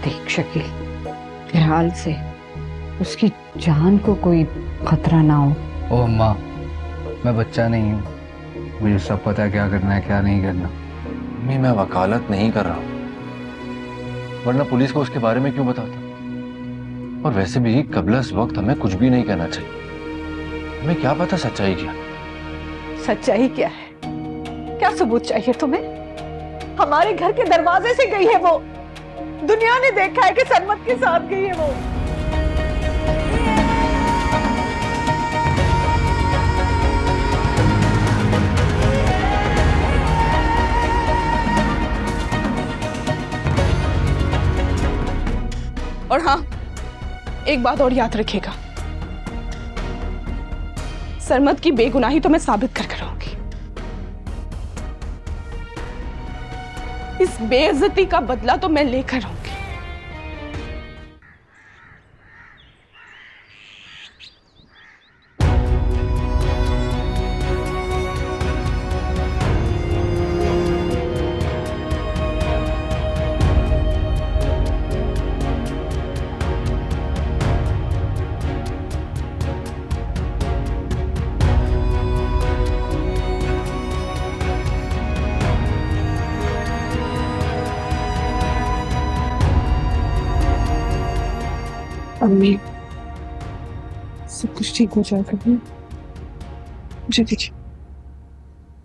देख शकील, फिलहाल से उसकी जान को कोई खतरा ना हो। ओह माँ, मैं बच्चा नहीं हूँ, मुझे सब पता है क्या करना है क्या नहीं करना। मम्मी, मैं वकालत नहीं कर रहा हूँ, वरना पुलिस को उसके बारे में क्यों बताता। और वैसे भी कबला इस वक्त हमें कुछ भी नहीं कहना चाहिए। हमें क्या पता सच्चाई क्या। सच्चाई क्या है? क्या सबूत चाहिए तुम्हें? हमारे घर के दरवाजे से गई है वो। दुनिया ने देखा है कि सरमत के साथ गई है वो। और हाँ, एक बात और याद रखिएगा, सरमत की बेगुनाही तो मैं साबित कर रहूंगी। इस बेइज्जती का बदला तो मैं लेकर रहूंगी। अम्मी, सब कुछ ठीक हो जाएगा। जी दीजिए।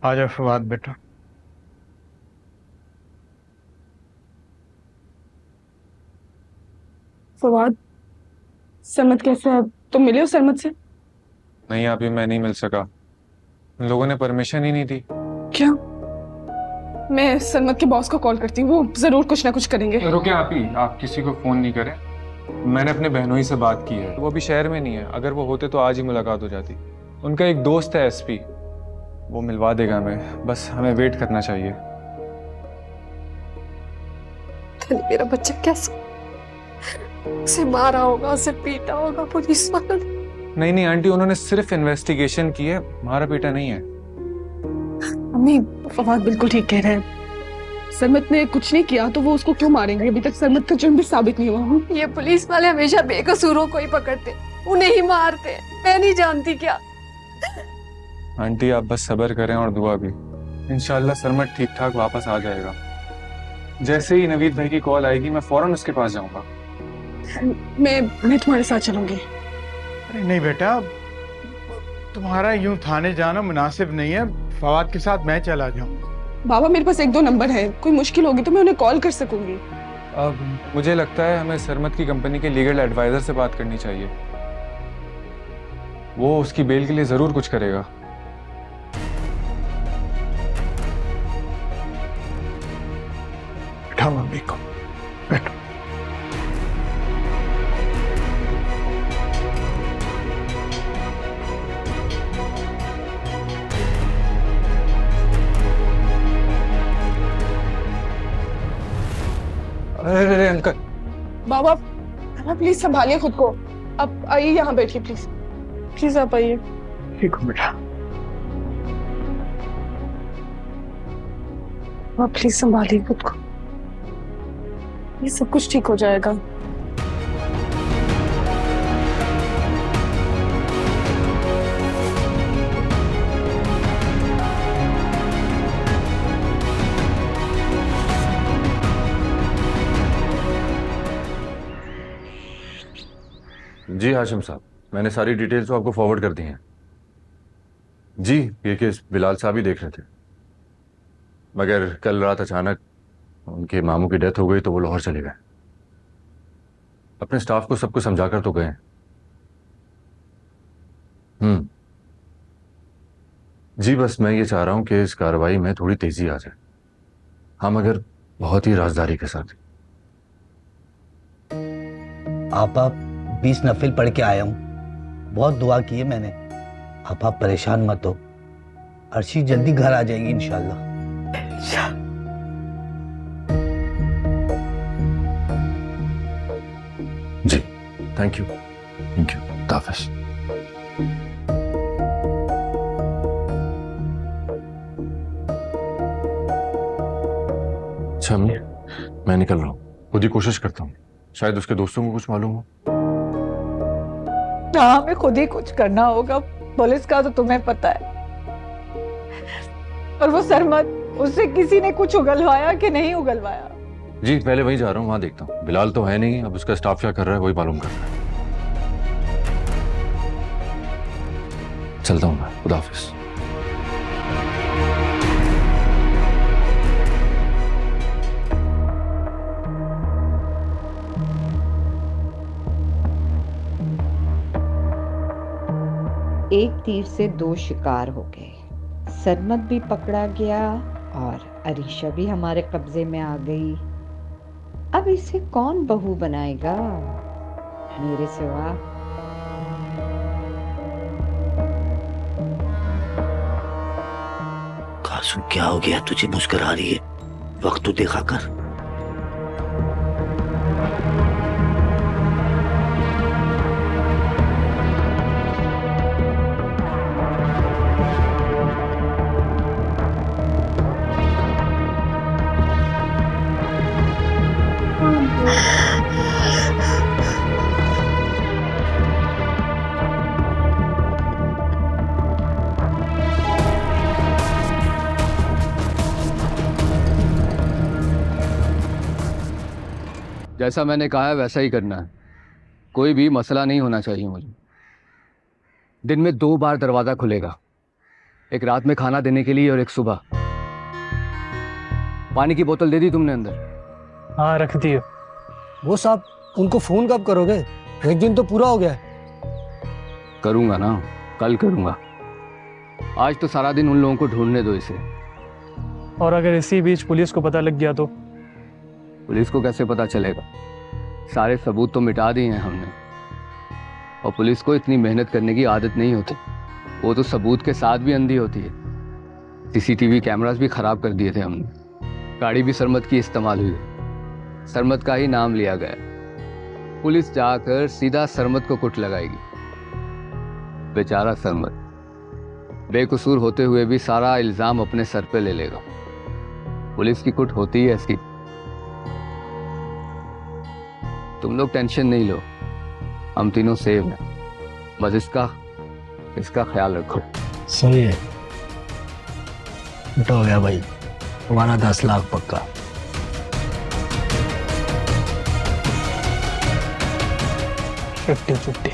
आ जाओ फवाद बेटा। फवाद, सरमत कैसे है? तुम मिले हो सरमत से? नहीं, अभी मैं नहीं मिल सका, उन लोगों ने परमिशन ही नहीं दी। क्या? मैं सरमत के बॉस को कॉल करती हूँ, वो जरूर कुछ ना कुछ करेंगे। रुके आप ही, आप किसी को फोन नहीं करें। मैंने अपने बहनोई से बात की है, वो अभी शहर में नहीं है। अगर वो होते तो आज ही मुलाकात हो जाती। उनका एक दोस्त है एसपी, वो मिलवा देगा हमें, बस हमें वेट करना चाहिए। मेरा बच्चा कैसा, उसे मारा होगा, उसे पीटा होगा पुलिस वालों ने। नहीं नहीं आंटी, उन्होंने सिर्फ इन्वेस्टिगेशन की है, मारा पीटा नहीं है। अम्मी, फवाद बिल्कुल ठीक कह रहे हैं। सरमत ने कुछ नहीं किया तो वो उसको क्यों मारेंगे? अभी तक सरमत का जुर्म भी साबित नहीं हुआ। ये पुलिस वाले हमेशा बेकसूरों को ही पकड़ते, उन्हें ही मारते। मैं नहीं जानती क्या। आंटी आप बस सब्र करें और दुआ भी। इंशाल्लाह सरमत ठीक ठाक वापस आ जाएगा। जैसे ही नवीद भाई की कॉल आएगी मैं फौरन उसके पास जाऊंगा। मैं तुम्हारे साथ चलूंगी। अरे नहीं बेटा, तुम्हारा यूं थाने जाना मुनासिब नहीं है। फवाद के साथ मैं चला जाऊंगा। बाबा, मेरे पास 1-2 नंबर है, कोई मुश्किल होगी तो मैं उन्हें कॉल कर सकूंगी। अब मुझे लगता है हमें सरमत की कंपनी के लीगल एडवाइजर से बात करनी चाहिए, वो उसकी बेल के लिए जरूर कुछ करेगा। बैठा मम्मी को, बैठो। अरे अंकल। बाबा, प्लीज संभालिए खुद को। आप आइए, यहाँ बैठिए प्लीज। प्लीज आप आइए। ठीक हो बेटा। आप प्लीज संभालिए खुद को, ये सब कुछ ठीक हो जाएगा। जी हाशिम साहब, मैंने सारी डिटेल्स तो आपको फॉरवर्ड कर दी हैं। जी, ये केस बिलाल साहब ही देख रहे थे, मगर कल रात अचानक उनके मामू की डेथ हो गई तो वो लाहौर चले गए। अपने स्टाफ को सबको समझाकर तो गए। जी, बस मैं ये चाह रहा हूं कि इस कार्रवाई में थोड़ी तेजी आ जाए, हम अगर बहुत ही राजदारी के साथ। आप 20 नफिल पढ़ के आया हूँ, बहुत दुआ की है मैंने। आप परेशान मत हो, अर्शी जल्दी घर आ जाएगी इंशाल्लाह। जी, थैंक यू, खुदा हाफिज़। अच्छा अम्मी, मैं निकल रहा हूँ, खुद ही कोशिश करता हूँ, शायद उसके दोस्तों को कुछ मालूम हो। हाँ, हमें खुद ही कुछ करना होगा। पुलिस का तो तुम्हें पता है। और वो सरमत, उससे किसी ने कुछ उगलवाया कि नहीं उगलवाया? जी पहले वहीं जा रहा हूँ, वहां देखता हूँ। बिलाल तो है नहीं, अब उसका स्टाफ क्या कर रहा है वही मालूम कर रहा है। चलता हूँ मैं, खुदा हाफिज। एक तीर से दो शिकार हो गए। सरमत भी पकड़ा गया और अरीशा भी हमारे कब्जे में आ गई। अब इसे कौन बहू बनाएगा मेरे सिवा? कासू क्या हो गया तुझे, मुस्कुरा रही है? वक्त तो देखा कर। जैसा मैंने कहा है वैसा ही करना है। कोई भी मसला नहीं होना चाहिए मुझे। दिन में 2 बार दरवाजा खुलेगा, एक रात में खाना देने के लिए और एक सुबह। पानी की बोतल दे दी तुमने अंदर? हाँ रख दी है। वो साहब, उनको फोन कब करोगे? एक दिन तो पूरा हो गया है। करूंगा ना, कल करूंगा। आज तो सारा दिन उन लोगों को ढूंढने दो इसे। और अगर इसी बीच पुलिस को पता लग गया तो? पुलिस को कैसे पता चलेगा? सारे सबूत तो मिटा दिए हैं हमने। और पुलिस को इतनी मेहनत करने की आदत नहीं होती, वो तो सबूत के साथ भी अंधी होती है। सीसीटीवी कैमरास भी खराब कर दिए थे हमने। गाड़ी भी सरमत की इस्तेमाल हुई, सरमत का ही नाम लिया गया। पुलिस जाकर सीधा सरमत को कुट लगाएगी। बेचारा सरमत बेकसूर होते हुए भी सारा इल्जाम अपने सर पे ले लेगा। पुलिस की कुट होती है ऐसी। तुम लोग टेंशन नहीं लो, हम तीनों सेव हैं। बस इसका ख्याल रखो। सही है, बेटा हो गया भाई, तुम्हारा 10 लाख पक्का। फिफ्टी।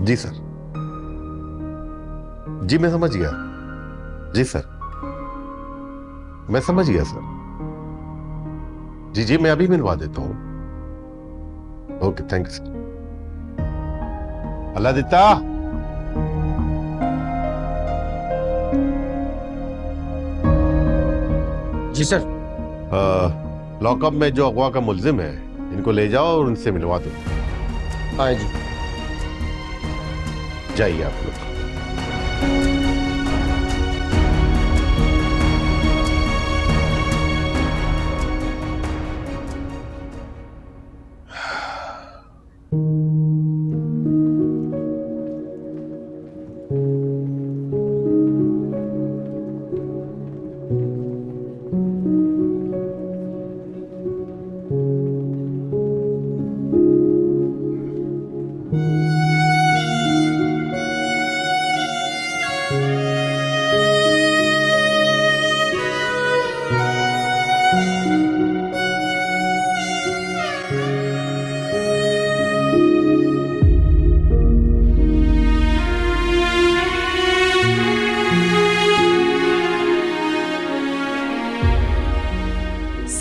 जी सर, जी मैं समझ गया। जी सर, मैं समझ गया सर। जी मैं अभी मिलवा देता हूं। Okay, thank you sir. Allah देता। जी सर। लॉकअप में जो अगवा का मुल्जिम है, इनको ले जाओ और उनसे मिलवा दो। हाँ जी। जाइए आप लोग।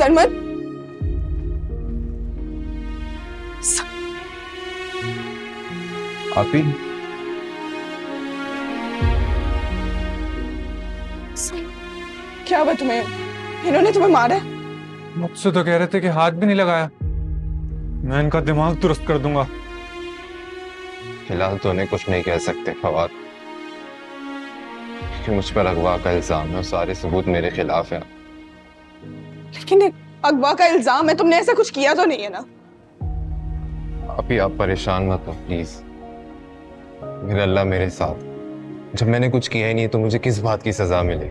सरमत, आप ही क्या हुआ तुम्हें? इन्होंने तुम्हें मारा? मुझसे तो कह रहे थे कि हाथ भी नहीं लगाया। मैं इनका दिमाग दुरुस्त कर दूंगा। फिलहाल तो उन्हें कुछ नहीं कह सकते फवाद, कि मुझ पर अगवा का इल्जाम है और सारे सबूत मेरे खिलाफ हैं। लेकिन एक अगवा का इल्जाम है, तुमने ऐसा कुछ किया तो नहीं है ना? आप परेशान मत हो प्लीज। मेरे अल्लाह मेरे साथ। जब मैंने कुछ किया ही नहीं तो मुझे किस बात की सजा मिले?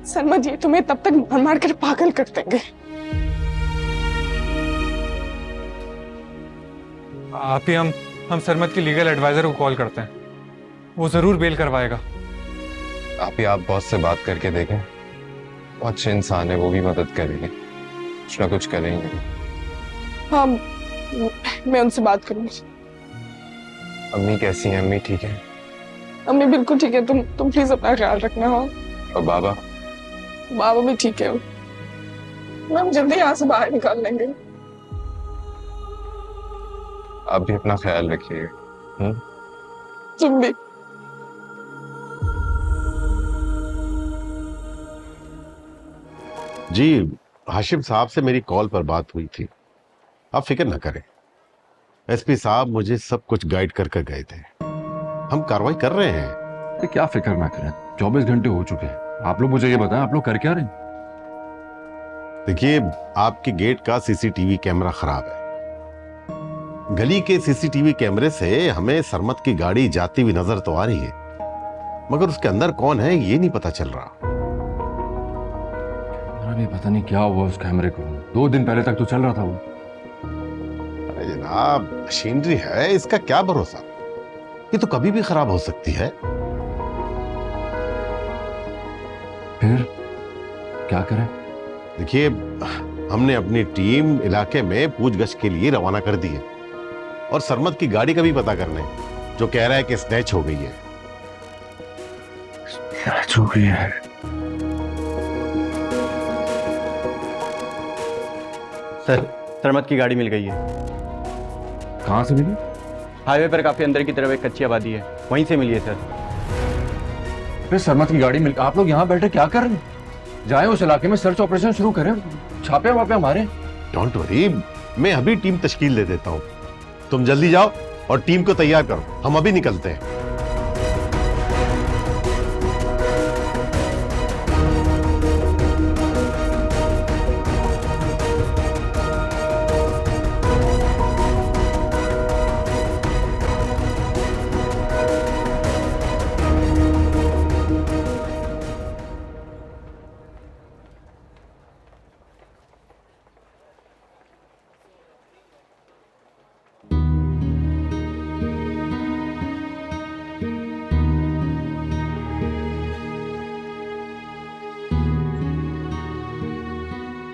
सरमत, ये तुम्हें तब तक मार मार कर पागल कर देंगे। आप ही हम सरमत की लीगल एडवाइजर को कॉल करते हैं, वो जरूर बेल करवाएगा। आप बॉस से बात करके देखें, वो अच्छे इंसान है, वो भी मदद करेंगे, कुछ ना कुछ करेंगे। हाँ, मैं उनसे बात करूंगी। अम्मी कैसी हैं? अम्मी ठीक है? अम्मी बिल्कुल ठीक है, तुम प्लीज अपना ख्याल रखना। हाँ, और बाबा? बाबा भी ठीक है, हम जल्दी यहाँ से बाहर निकाल लेंगे। आप भी अपना ख्याल रखिएगा। तुम भी। जी, हाशिम साहब से मेरी कॉल पर बात हुई थी। आप फिक्र न करें, एसपी साहब मुझे सब कुछ गाइड कर कर गए थे। हम कार्रवाई कर रहे हैं। क्या फिक्र ना करें, 24 घंटे हो चुके हैं। आप लोग मुझे ये बताएं, आप लोग कर क्या रहे हैं? देखिए, आपके गेट का सीसीटीवी कैमरा खराब है। गली के सीसीटीवी कैमरे से हमें सरमत की गाड़ी जाती हुई नजर तो आ रही है, मगर उसके अंदर कौन है ये नहीं पता चल रहा। अरे पता नहीं क्या हुआ उस कैमरे को, 2 दिन पहले तक तो चल रहा था वो। अरे जनाब, मशीनरी है, इसका क्या भरोसा, ये तो कभी भी खराब हो सकती है। फिर क्या करें? देखिए, हमने अपनी टीम इलाके में पूछगछ के लिए रवाना कर दी है और सरमत की गाड़ी का भी पता करने, जो कह रहा है कि स्नैच हो गई है। स्नैच हो गई है? सर, सरमत की गाड़ी मिल गई है। कहां से मिली? हाईवे पर काफी अंदर की तरफ एक कच्ची आबादी है, वहीं से मिली है सर। फिर सरमत की गाड़ी मिल, आप लोग यहाँ बैठे क्या कर रहे हैं? जाए उस इलाके में सर्च ऑपरेशन शुरू करें, छापे वापे मारे। डोंट वरी, मैं अभी टीम तश्कील दे देता हूँ। तुम जल्दी जाओ और टीम को तैयार करो, हम अभी निकलते हैं।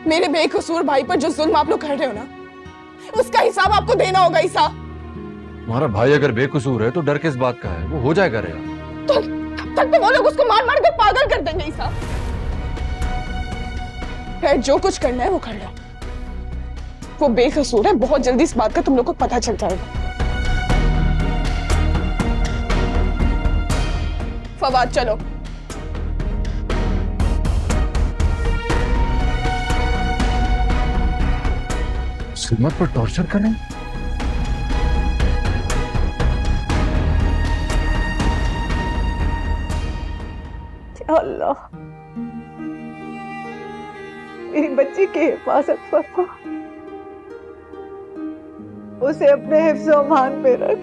मेरे बेकसूर भाई पर जो जुल्म आप लोग कर रहे हो ना, उसका हिसाब आपको देना होगा ईसा। तुम्हारा भाई अगर बेकसूर है तो डर किस बात का है, वो हो जाएगा रे। तो तब तक तो वो लोग उसको मार मार कर पागल कर देंगे ईसा। खैर, जो कुछ करना है वो कर लो। वो बेकसूर है, बहुत जल्दी इस बात का तुम लोग को पता चल जाएगा। फवाद, चलो। सरमत पर टॉर्चर करें? अल्लाह, मेरी बच्ची की हिफाजत फरमा, उसे अपने हिफ्ज़ व अमान पे रख।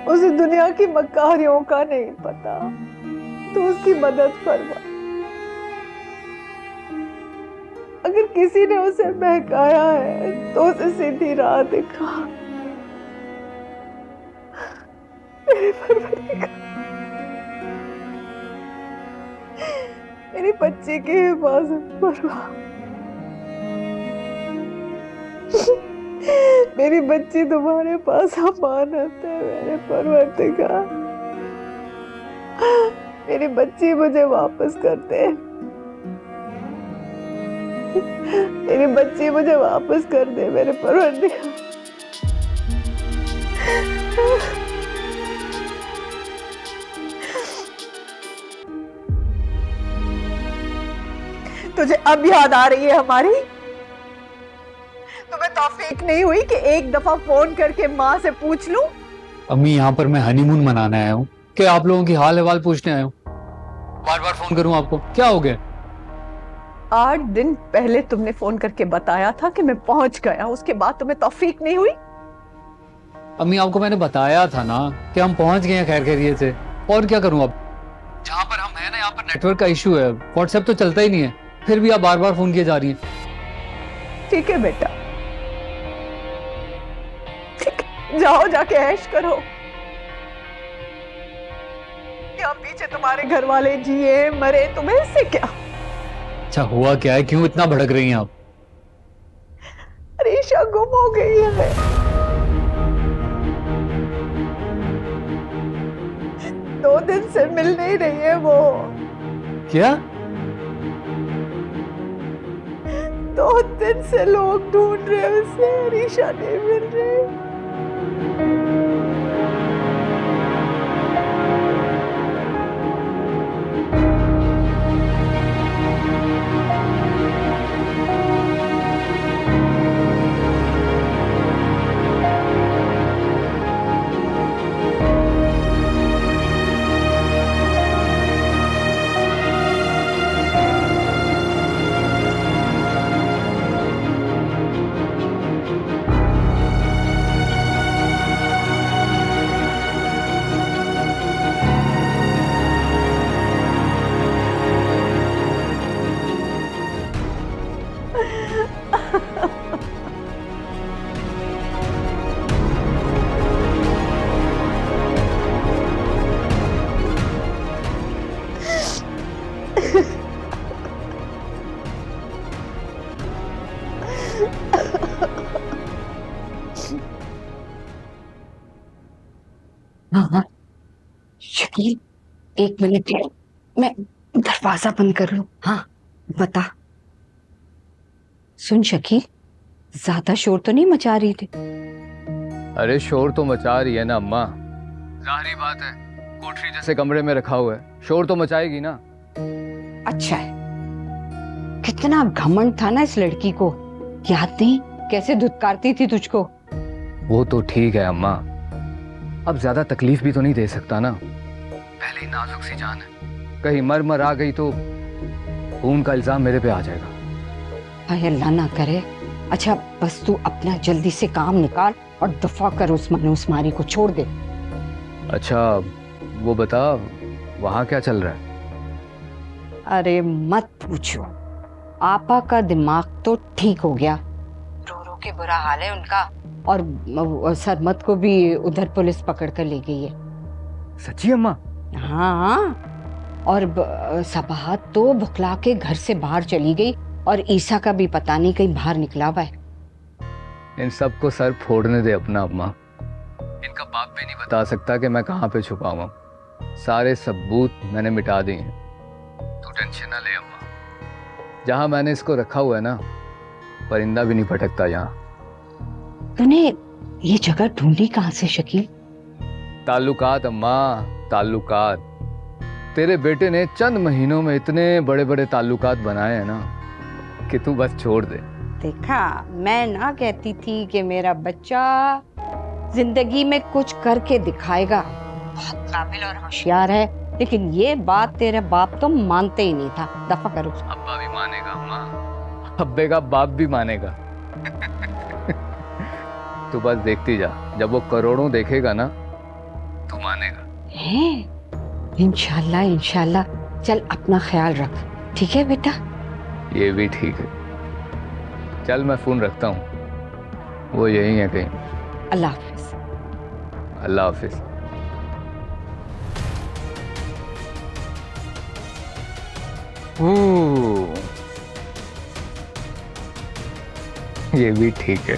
उसे दुनिया की मक्कारियों का नहीं पता, तो उसकी मदद फरमा। अगर किसी ने उसे बहकाया है तो उसे सीधी राह दिखा। मेरे परवरदिगार, मेरी बच्ची की हिफाजत फरमा। मेरी बच्ची तुम्हारे पास अमानत है मेरे परवरदिगार। मेरी बच्ची मुझे वापस कर दे, मेरी बच्ची मुझे वापस कर दे मेरे परवरदिगार। तुझे अब याद आ रही है हमारी? तुम्हें तौफीक नहीं हुई कि एक दफा फोन करके माँ से पूछ लूं? अम्मी, यहाँ पर मैं हनीमून मनाने आया हूँ कि आप लोगों की हाल अहवाल पूछने आया हूँ? बार बार फोन करूँ आपको? क्या हो गया? 8 दिन पहले तुमने फोन करके बताया था कि मैं पहुंच गया, उसके बाद तुम्हें तौफीक नहीं हुई? अम्मी, आपको मैंने बताया था ना कि हम पहुंच गए हैं खैर खैरियत से। और क्या करूं अब? जहां पर हम हैं ना, यहाँ पर नेटवर्क का इशू है, व्हाट्सएप तो चलता ही नहीं है, फिर भी आप बार बार फोन किए जा रही हैं। ठीक है बेटा, ठीक है, जाओ जाके ऐश करो। यहाँ पीछे तुम्हारे घर वाले जिए मरे, तुम्हें इससे क्या? अच्छा, हुआ क्या है? क्यों इतना भड़क रही हैं आप? अरीशा गुम हो गई है। 2 दिन से मिल नहीं रही है वो। क्या? 2 दिन से लोग ढूंढ रहे हैं उसे, अरीशा नहीं मिल रही। हाँ, शकील, 1 मिनट, मैं दरवाजा बंद कर लूं। हाँ बता। सुन शकील, ज्यादा शोर तो नहीं मचा रही थी? अरे शोर तो मचा रही है ना अम्मा, जाहिर बात है, कोठरी जैसे कमरे में रखा हुआ है, शोर तो मचाएगी ना। अच्छा है, कितना घमंड था ना इस लड़की को, याद नहीं कैसे धुतकारती थी तुझको? वो तो ठीक है अम्मा, अब ज्यादा तकलीफ भी तो नहीं दे सकता ना, पहले ही नाजुक सी जान है, कहीं मर मर आ गई तो खून का इल्जाम मेरे पे आ जाएगा। हाय अल्लाह ना करे। अच्छा बस तू अपना जल्दी से काम निकाल और दफा कर उस मनोस्मारी को, छोड़ दे। अच्छा वो बता, वहाँ क्या चल रहा है? अरे मत पूछो, आपा का दिमाग तो ठीक हो गया, रो रो के बुरा हाल है उनका, और सरमत को भी उधर पुलिस पकड़ कर ले गई है। सच्ची अम्मा? हाँ, और सबाहत तो भुखला के घर से बाहर चली गई, और ईसा का भी पता नहीं कहीं बाहर निकला हुआ है। इन सब को सर फोड़ने दे अपना अम्मा, इनका बाप भी नहीं बता सकता कि मैं कहाँ पे छुपा हुआ, सारे सबूत मैंने मिटा दिए हैं, तू टेंशन ना ले अम्मा, जहाँ मैंने इसको रखा हुआ है ना, परिंदा भी नहीं भटकता यहाँ। तूने ये जगह ढूंढी कहाँ से शकील? ताल्लुकात अम्मा, ताल्लुकात, तेरे बेटे ने चंद महीनों में इतने बड़े बड़े ताल्लुकात बनाए हैं ना कि तू बस छोड़ दे। देखा, मैं ना कहती थी कि मेरा बच्चा जिंदगी में कुछ करके दिखाएगा, बहुत काबिल और होशियार है, लेकिन ये बात तेरे बाप तो मानते ही नहीं था। दफा करो। अब्बा भी मानेगा अम्मा, अब्बे का बाप भी मानेगा। तू बस देखती जा, जब वो करोड़ों देखेगा ना तू मानेगा। हैं? इंशाल्लाह इंशाल्लाह। चल अपना ख्याल रख, ठीक है बेटा? ये भी ठीक है, चल मैं फोन रखता हूँ, वो यही है कहीं। अल्लाह हाफिज। अल्लाह हाफिज। ये भी ठीक है।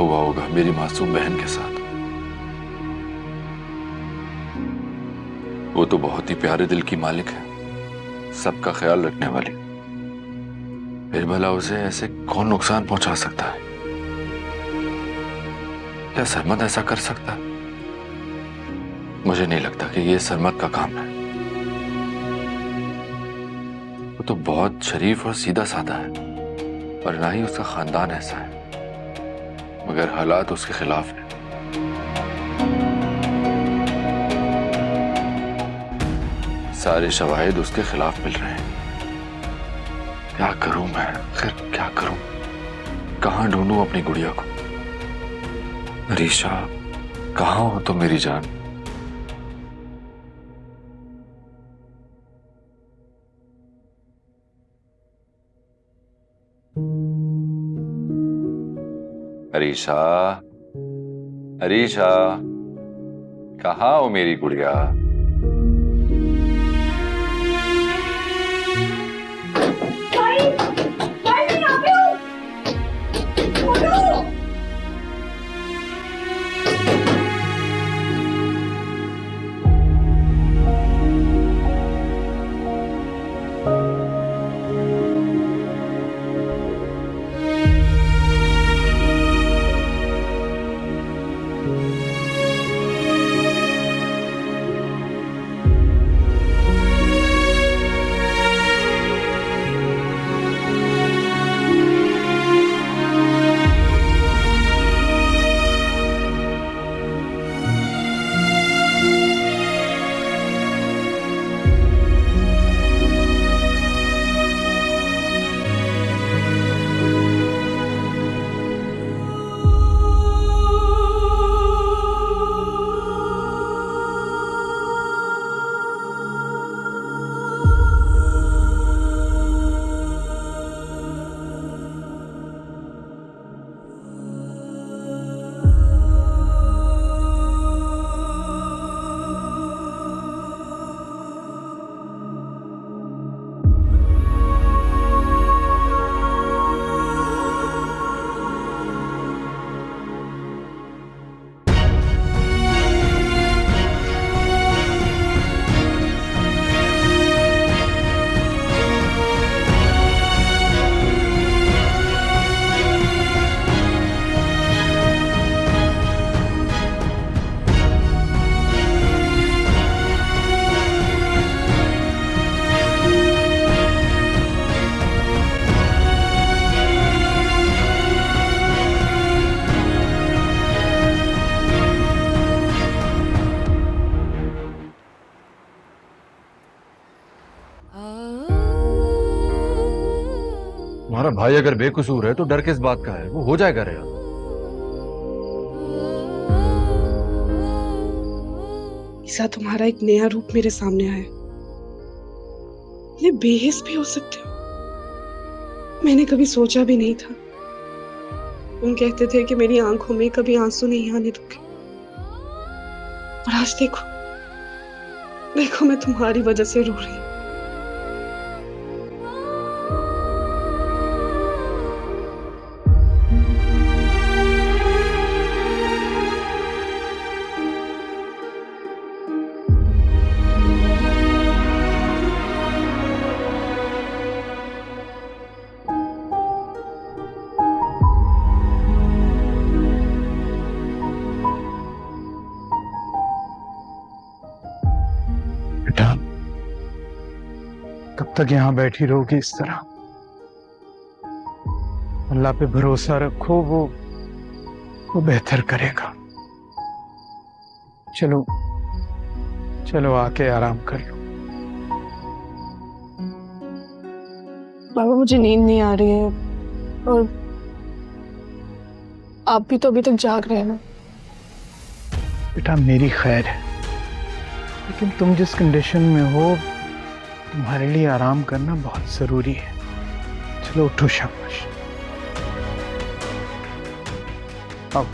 हुआ होगा मेरी मासूम बहन के साथ। वो तो बहुत ही प्यारे दिल की मालिक है, सबका ख्याल रखने वाली। फिर भला उसे ऐसे कौन नुकसान पहुंचा सकता है? क्या सरमद ऐसा कर सकता है? मुझे नहीं लगता कि ये सरमद का काम है। वो तो बहुत शरीफ और सीधा साधा है, और ना ही उसका खानदान ऐसा है, मगर हालात उसके खिलाफ हैं। सारे शवाहिद उसके खिलाफ मिल रहे हैं। क्या करूं मैं? आखिर क्या करूं? कहां ढूंढूं अपनी गुड़िया को? अरीशा, कहां हो तो मेरी जान? अरीशा, अरीशा, कहां हो मेरी गुड़िया? तुम्हारा भाई अगर बेकसूर है तो डर किस बात का है? वो हो जाएगा रेहान। ईसा, तुम्हारा एक नया रूप मेरे सामने आया। ये बेहिस भी हो सकते हो, मैंने कभी सोचा भी नहीं था। तुम कहते थे कि मेरी आंखों में कभी आंसू नहीं आने दोगे, और आज देखो देखो मैं तुम्हारी वजह से रो रही हूँ। बेटा, कब तक यहाँ बैठी रहोगी इस तरह? अल्लाह पे भरोसा रखो, वो बेहतर करेगा। चलो चलो, आके आराम कर लो। बाबा, मुझे नींद नहीं आ रही है, और आप भी तो अभी तक जाग रहे हैं ना। बेटा, मेरी खैर है, लेकिन तुम जिस कंडीशन में हो, तुम्हारे लिए आराम करना बहुत जरूरी है। चलो उठो, शाबाश। आओ।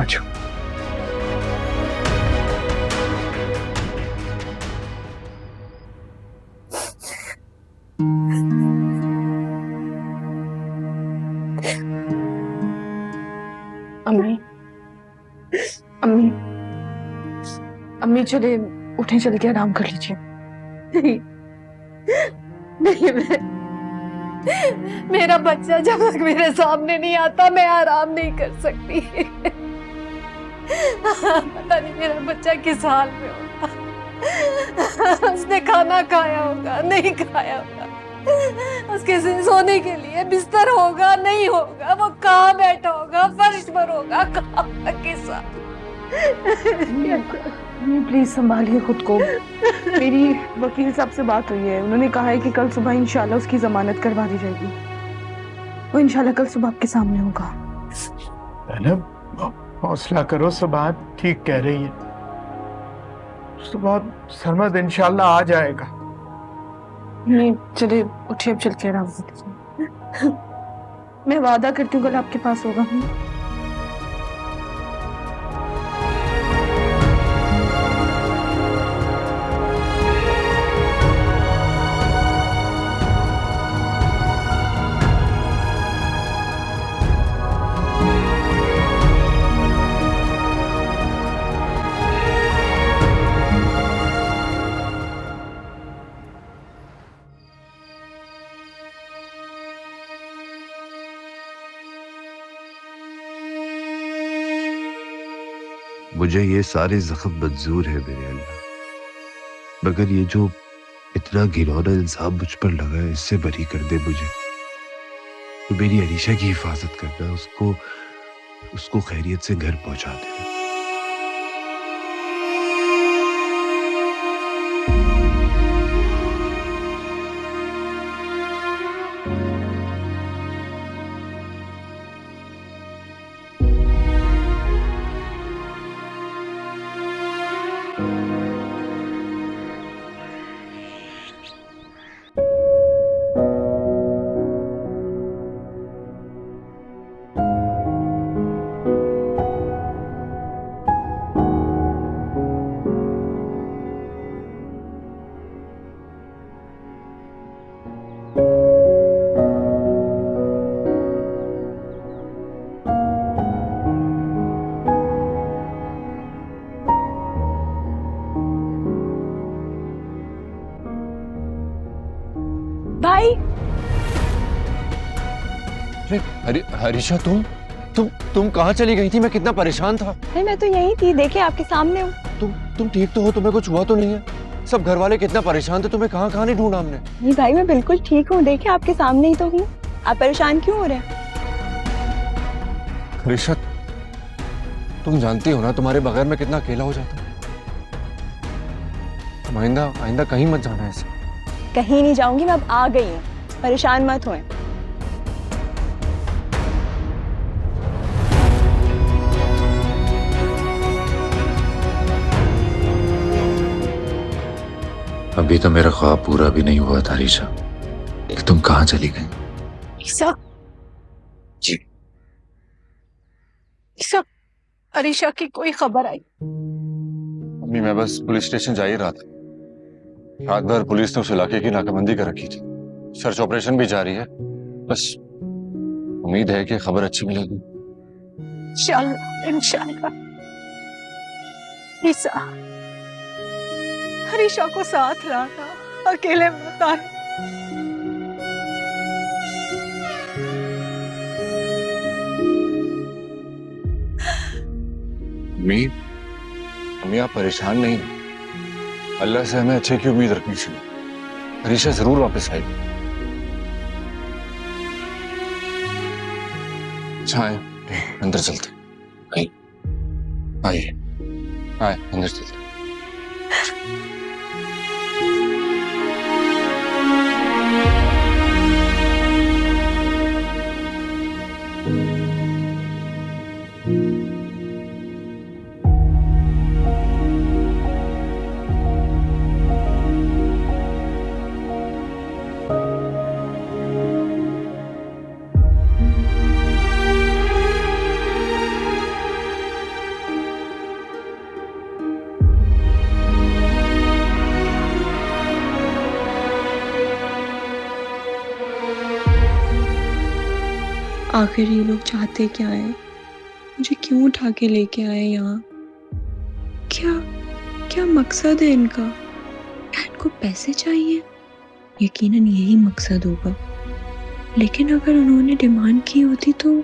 आजो। चले उठे, चल के आराम कर लीजिए। नहीं नहीं, मेरा बच्चा जब तक मेरे सामने नहीं आता मैं आराम नहीं कर सकती। पता नहीं मेरा बच्चा किस हाल में होगा, उसने खाना खाया होगा नहीं खाया होगा, उसके सोने के लिए बिस्तर होगा नहीं होगा, वो कहाँ बैठा होगा, फर्श पर होगा, कहाँ किस हाल। प्लीज संभालिए खुद को। मेरी वकील साहब से बात हुई है, उन्होंने कहा है कि कल सुबह इंशाल्लाह उसकी जमानत करवा दी जाएगी। वो इंशाल्लाह कल सुबह आपके सामने होगा। हौसला करो, सुबह ठीक कह रही है। सुबह सरमद इंशाल्लाह आ जाएगा। नहीं चले उठिए, अब चल के आराम कीजिए। मैं वादा करती हूँ कल आपके पास होगा। मुझे ये सारे जख्म मंजूर है मेरे अल्लाह, मगर ये जो इतना घिनौना इल्जाम मुझ पर लगा है, इससे बरी कर दे मुझे। तो मेरी अरीशा की हिफाजत करना, उसको खैरियत से घर पहुंचा देना। भाई अरे हरीशा, तुम कहाँ चली गई थी? मैं कितना परेशान था। अरे मैं तो यही थी, देखे आपके सामने हूँ। तुम ठीक तो हो? तुम्हें कुछ हुआ तो नहीं है? सब घर वाले कितना परेशान थे, तुम्हें कहाँ नहीं ढूंढा हमने। नहीं भाई, मैं बिल्कुल ठीक हूँ, देखे आपके सामने ही तो हूँ। आप परेशान क्यों हो रहे हैं? हरीशा, तुम जानती हो ना तुम्हारे बगैर मैं कितना अकेला हो जाता हूँ। तुम आइंदा कहीं मत जाना ऐसे। कहीं नहीं जाऊंगी, मैं अब आ गई हूँ, परेशान मत होएं। अभी तो मेरा ख्वाब पूरा भी नहीं हुआ था हरीशा, कि तुम कहाँ चली गई। ईसा जी ईसा, अरीशा की कोई खबर आई? अम्मी, मैं बस पुलिस स्टेशन जा ही रहा था। रात भर पुलिस ने उस इलाके की नाकाबंदी कर रखी थी, सर्च ऑपरेशन भी जारी है। बस उम्मीद है कि खबर अच्छी मिलेगी। इंशाल्लाह। ईसा, हरीशा को साथ लाना, अकेले मत आना। अम्मी आप परेशान नहीं हो। अल्लाह से हमें अच्छे की उम्मीद रखनी चाहिए। हरीशा जरूर वापस आएगी। अच्छा आए, अंदर चलते। आइए अंदर चलते। आखिर ये लोग चाहते क्या है? मुझे क्यों उठा के लेके आए यहाँ? क्या क्या मकसद है इनका? इनको पैसे चाहिए, यकीनन यही मकसद होगा। लेकिन अगर उन्होंने डिमांड की होती तो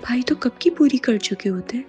भाई तो कब की पूरी कर चुके होते।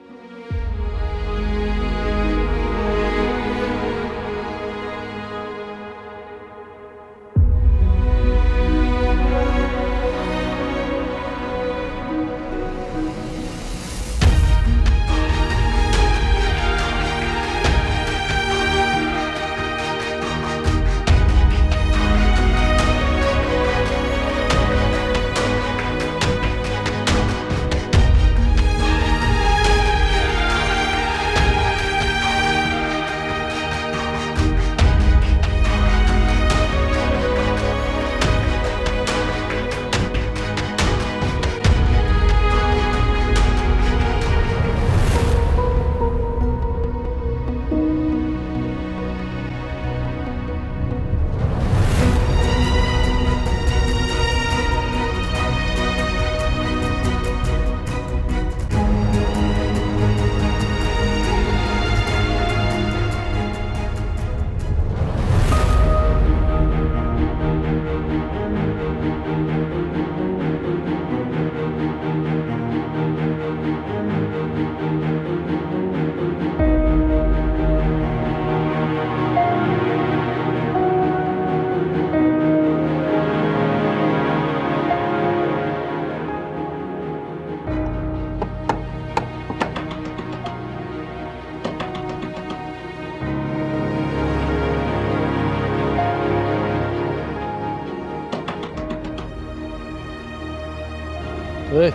ओए,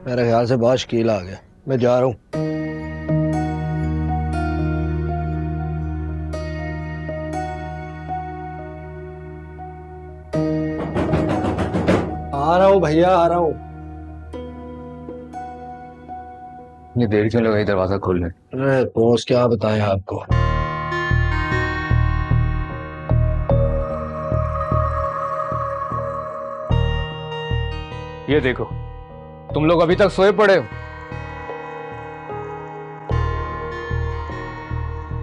मेरे ख्याल से बहुत शकील आ गया, मैं जा रहा हूँ। आ रहा हूँ भैया, आ रहा हूँ। इतनी देर क्यों लगाई दरवाजा खोलने? अरे बॉस क्या बताएं आपको। ये देखो, तुम लोग अभी तक सोए पड़े हो।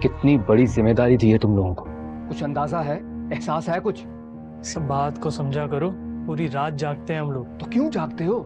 कितनी बड़ी जिम्मेदारी थी है तुम लोगों को, कुछ अंदाजा है, एहसास है कुछ? सब बात को समझा करो, पूरी रात जागते हैं हम लोग। तो क्यों जागते हो?